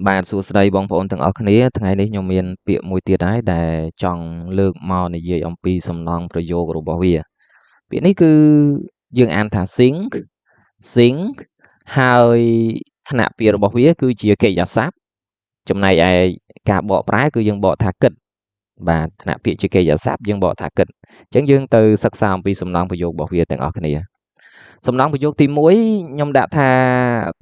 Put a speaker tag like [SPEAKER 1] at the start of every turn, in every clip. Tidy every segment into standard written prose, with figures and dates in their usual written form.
[SPEAKER 1] បាទសួស្តីបងប្អូនទាំងអស់គ្នាថ្ងៃនេះខ្ញុំមានពាក្យមួយទៀតហើយដែលចង់លើកមកនិយាយអំពីសំណង់ប្រយោគរបស់វាពាក្យនេះគឺយើងអានថា sing ហើយឋានៈពាក្យរបស់វាគឺជាកិរិយាសព្ទចំណែកឯការបកប្រែគឺយើងបកថាគិតបាទឋានៈពាក្យជាកិរិយាសព្ទយើងបកថាគិតអញ្ចឹងយើងទៅសិក្សាអំពីសំណង់ប្រយោគរបស់វាទាំងអស់គ្នាសំណង់ប្រយោគទី1ខ្ញុំដាក់ថា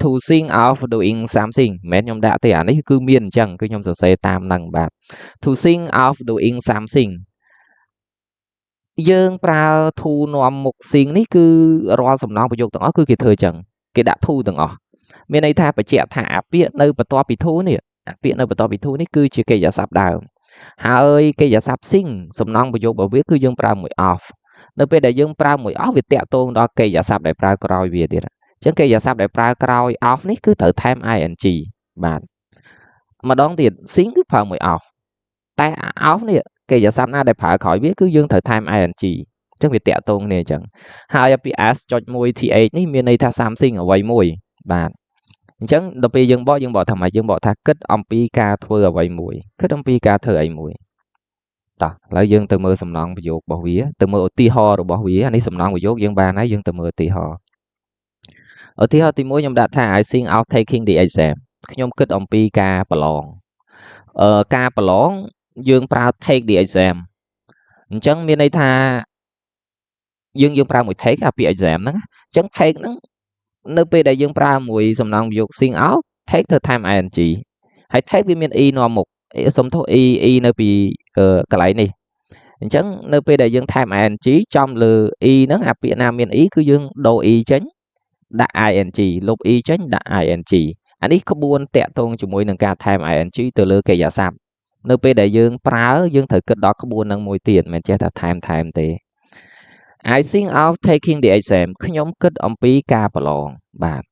[SPEAKER 1] to sing of doing something មិនមែនខ្ញុំដាក់ទេអានេះគឺមានអញ្ចឹងគឺខ្ញុំសរសេរតាមនឹងបាទ to sing of doing something យើងប្រើ to នាំមុខ sing នេះគឺរាល់សំណង់ប្រយោគទាំងអស់គឺគេធ្វើអញ្ចឹងគេដាក់ to ទាំងអស់មានន័យថាបញ្ជាក់ថាអាពាក្យនៅបន្ទាប់ពី to នេះអាពាក្យនៅបន្ទាប់ពី to នេះគឺជាកិរិយាសព្ទដើមហើយកិរិយាសព្ទ sing សំណង់ប្រយោគរបស់វាគឺយើងប្រើមួយ of នៅពេលដែលយើងប្រើមួយ of វាតាក់ទងដល់កិរិយាសព្ទដែលប្រើក្រោយវាទៀតអញ្ចឹងកិរិយាសព្ទដែលប្រើក្រោយ of នេះគឺត្រូវថែម ing បាទម្ដងទៀត sing គឺប្រើមួយ of តែ of នេះកិរិយាសព្ទណាដែលប្រើក្រោយវាគឺយើងត្រូវថែម ing អញ្ចឹងវាតាក់ទងគ្នាអញ្ចឹងហើយពាក្យ s.1 th នេះមានន័យថា something អ្វីមួយបាទអញ្ចឹងដល់ពេលយើងបកថាម៉េចយើងបកថាគិតអំពីការធ្វើអ្វីមួយគិតអំពីការធ្វើអីមួយតោះឥឡូវយើងទៅមើលសំណង់ប្រយោគរបស់វាទៅមើលឧទាហរណ៍របស់វាអានេះសំណង់ប្រយោគយើងបានហើយយើងទៅមើលឧទាហរណ៍ទី1ខ្ញុំដាក់ថា I think of taking the exam ខ្ញុំគិតអំពីការប្រឡងការប្រឡងយើងប្រើ take the exam អញ្ចឹងមានន័យថាយើងប្រើមួយ take អាពាក្យ exam ហ្នឹងអញ្ចឹង take ហ្នឹងនៅពេលដែលយើងប្រើមួយសំណង់ប្រយោគ sing out take ធ្វើថែម ing ហើយ take វាមាន e នាំមុខសុំទោស e នៅពីកន្លែងនេះអញ្ចឹងនៅពេលដែលយើងថែម ing ចំលើ e ហ្នឹងអាពាក្យណាមាន e គឺយើងដូរ e ចេញដាក់ ing លុប e ចេញដាក់ ing អានេះក្បួនតាក់ទងជាមួយនឹងការថែម ing ទៅលើកិរិយាសព្ទនៅពេលដែលយើងប្រើយើងត្រូវគិតដល់ក្បួនហ្នឹងមួយទៀតមិនចេះតែថែមទេ I think of taking the exam ខ្ញុំគិតអំពីការប្រឡងបាទ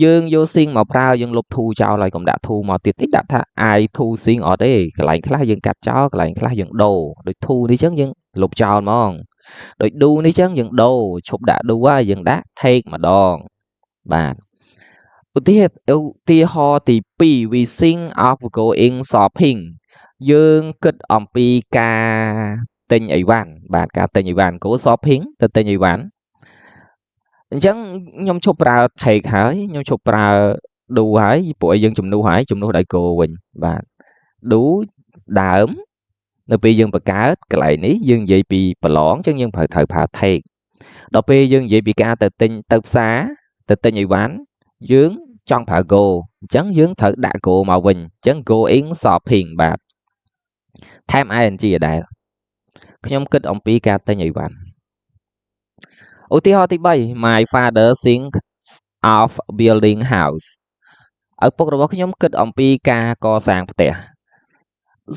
[SPEAKER 1] យើងយក sing មកប្រើយើងលុប to ចោលហើយកុំដាក់ to មកទៀតតិចដាក់ថា I to sing អត់ទេកន្លែងខ្លះយើងកាត់ចោលកន្លែងខ្លះយើងដូរដូច to នេះចឹងយើងលុបចោលហ្មងដូច do នេះចឹងយើងដូរឈប់ដាក់ do ហើយយើងដាក់ take ម្ដងបាទឧទាហរណ៍ទី2 we think of going shopping យើងគិតអំពីការទិញអីវ៉ាន់បាទការទិញអីវ៉ាន់ go shopping ទៅទិញអីវ៉ាន់អញ្ចឹងខ្ញុំឈប់ប្រើ take ហើយខ្ញុំឈប់ប្រើ do ហើយពួកឲ្យយើងជំនួសហើយជំនួសដោយ go វិញបាទ do ដើមនៅពេលយើងបង្កើតកន្លែងនេះយើងនិយាយពីប្រឡងអញ្ចឹងយើងត្រូវប្រើ take ដល់ពេលយើងនិយាយពីការទៅទិញទៅផ្សារទៅទិញអីវ៉ាន់យើងចង់ប្រើ go អញ្ចឹងយើងត្រូវដាក់ go មកវិញអញ្ចឹង going shopping បាទថែម ing ដែរខ្ញុំគិតអំពីការទិញអីវ៉ាន់ឧទាហរណ៍ទី3 My father thinks of building house ឪពុករបស់ខ្ញុំគិតអំពីការកសាងផ្ទះ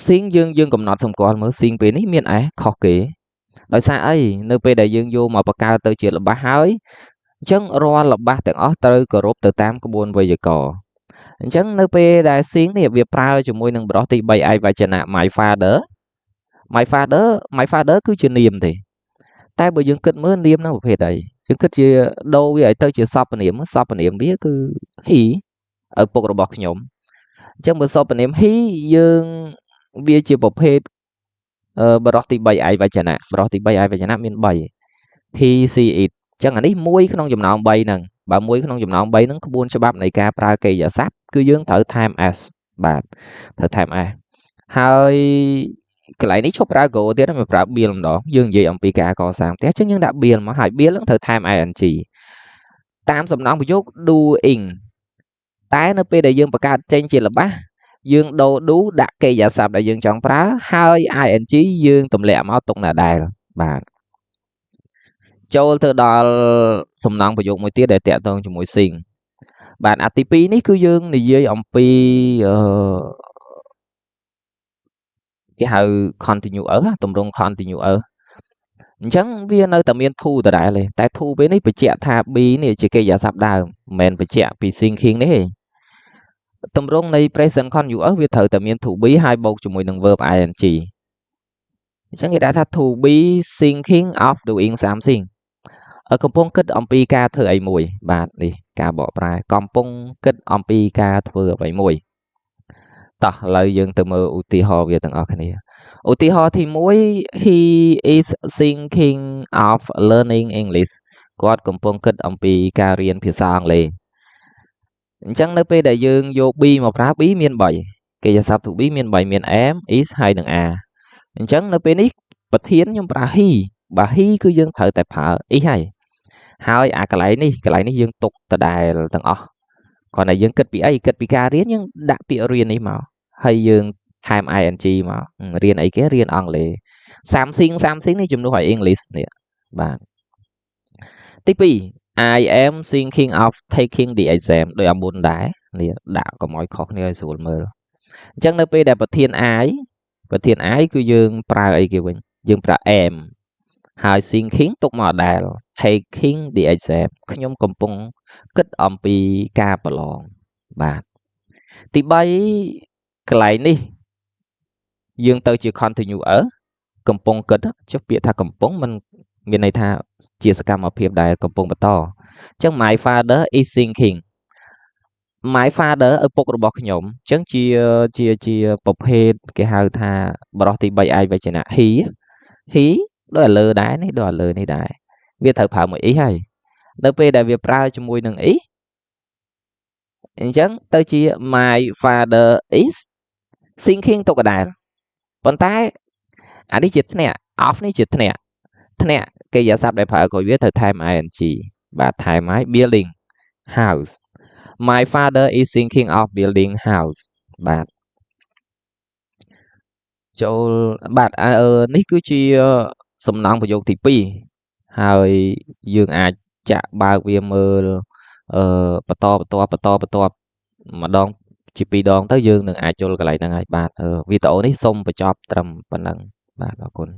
[SPEAKER 1] sing យើងកំណត់សម្គាល់មើល sing ពេលនេះមាន s ខុសគេដោយសារអីនៅពេលដែលយើងយកមកបង្កើតទៅជាល្បះហើយអញ្ចឹងរាល់ល្បះទាំងអស់ត្រូវគោរពទៅតាមក្បួនវេយ្យាករណ៍អញ្ចឹងនៅពេលដែល sing នេះវាប្រើជាមួយនឹងបរិបទទី3ឯកវចនៈ my father គឺជានាមទេតែបើយើងគិតមើលនាមហ្នឹងប្រភេទអីយើងគិតជាដូរវាឲ្យទៅជាសព្វនាមវាគឺ he ឪពុករបស់ខ្ញុំអញ្ចឹងបើសព្វនាម he យើងវាជាប្រភេទបរិបទទី3ឯកវចនៈបរិបទទី3ឯកវចនៈមាន3 he she it អញ្ចឹងអានេះមួយក្នុងចំណោម3ហ្នឹងបើមួយក្នុងចំណោម3ហ្នឹងក្បួនច្បាប់នៃការប្រើកិរិយាសព្ទគឺយើងត្រូវថែម s បាទត្រូវថែម s ហើយកន្លែងនេះឈប់ប្រើ go ទៀតមិនប្រើ build ម្ដងយើងនិយាយអំពីការកសាងផ្ទះអញ្ចឹងយើងដាក់ build មកហើយ build ហ្នឹងត្រូវថែម ing តាមសំណង់ប្រយោគ doing តែនៅពេលដែលយើងបង្កើតចេញជាល្បះយើងដូរ do ដាក់កិរិយាសព្ទដែលយើងចង់ប្រើហើយ ing យើងទម្លាក់មកទុកណាដែលបាទចូលទៅដល់សំណង់ប្រយោគមួយទៀតដែលតាក់ទងជាមួយ sing បាទអាទី2នេះគឺយើងនិយាយអំពីគេហៅ continuous ទម្រង់ continuous អញ្ចឹងវានៅតែមាន to ដដែលទេតែ to ពេលនេះបញ្ជាក់ថា be នេះជាកិរិយាសព្ទដើមមិនមែនបញ្ជាក់ពី thinking នេះទេទម្រង់នៃ present continuous វាត្រូវតែមាន to be ហើយបូកជាមួយនឹង verb ing អញ្ចឹងគេដាក់ថា to be thinking of doing something កំពុងគិតអំពីការធ្វើអីមួយបាទនេះការបកប្រែកំពុងគិតអំពីការធ្វើអ្វីមួយ តោះឥឡូវយើងទៅមើលឧទាហរណ៍វាទាំងអស់គ្នាឧទាហរណ៍ទី1 he is thinking of learning English គាត់កំពុងគិតអំពីការរៀនភាសាអង់គ្លេសអញ្ចឹងនៅពេលដែលយើងយក be មកប្រើ be មាន3កិរិយាសព្ទ to be មាន3មាន am is ហើយនិង are អញ្ចឹងនៅពេលនេះប្រធានខ្ញុំប្រើ he បើ he គឺយើងត្រូវតែប្រើ is ហើយកន្លែងនេះយើងទុកដដែលទាំងអស់គ្រាន់តែយើងគិតពីអីគិតពីការរៀនយើងដាក់ពាក្យរៀននេះមកហើយយើងថែម ing មករៀនអីគេរៀនអង់គ្លេស something នេះជំនួសឲ្យ English នេះបាទទី2 I am thinking of taking the exam ដោយអាមុនដែរនេះដាក់កុំឲ្យខុសគ្នាឲ្យស្រួលមើលអញ្ចឹងនៅពេលដែលប្រធាន I គឺយើងប្រើអីគេវិញយើងប្រើ am ហើយ thinking ទុកមកដែល taking the exam ខ្ញុំកំពុងគិតអំពីការប្រឡងបាទទី3កន្លែងនេះយើងទៅជា continuous កំពុងគិតចុះពាក្យថាកំពុងมันមានន័យថាជាសកម្មភាពដែលកំពុងបន្តអញ្ចឹង my father is thinking my father ឪពុករបស់ខ្ញុំអញ្ចឹងជាប្រភេទគេហៅថាបរិសុទ្ធទី3ឯកវចនៈ he ដូចឥលើដែរនេះដូចឥលើនេះដែរវាត្រូវប្រើមួយ is ហើយនៅពេលដែលវាប្រើជាមួយនឹង is អញ្ចឹងទៅជា my father is thinking ទុកកដែលប៉ុន្តែអានេះជាធ្នាក់ of នេះជាធ្នាក់កិរិយាសព្ទដែលប្រើក្រោយវាត្រូវថែម ing បាទថែមហើយ building house my father is thinking of building house បាទចូលបាទនេះគឺជាសំណង់ប្រយោគទី2ហើយយើងអាចចាក់បើកវាមើលបន្តម្ដងជា2ដងទៅយើងនឹងអាចចូលកន្លែងហ្នឹងហើយបាទវីដេអូនេះសូមបញ្ចប់ត្រឹមប៉ុណ្ណឹងបាទអរគុណ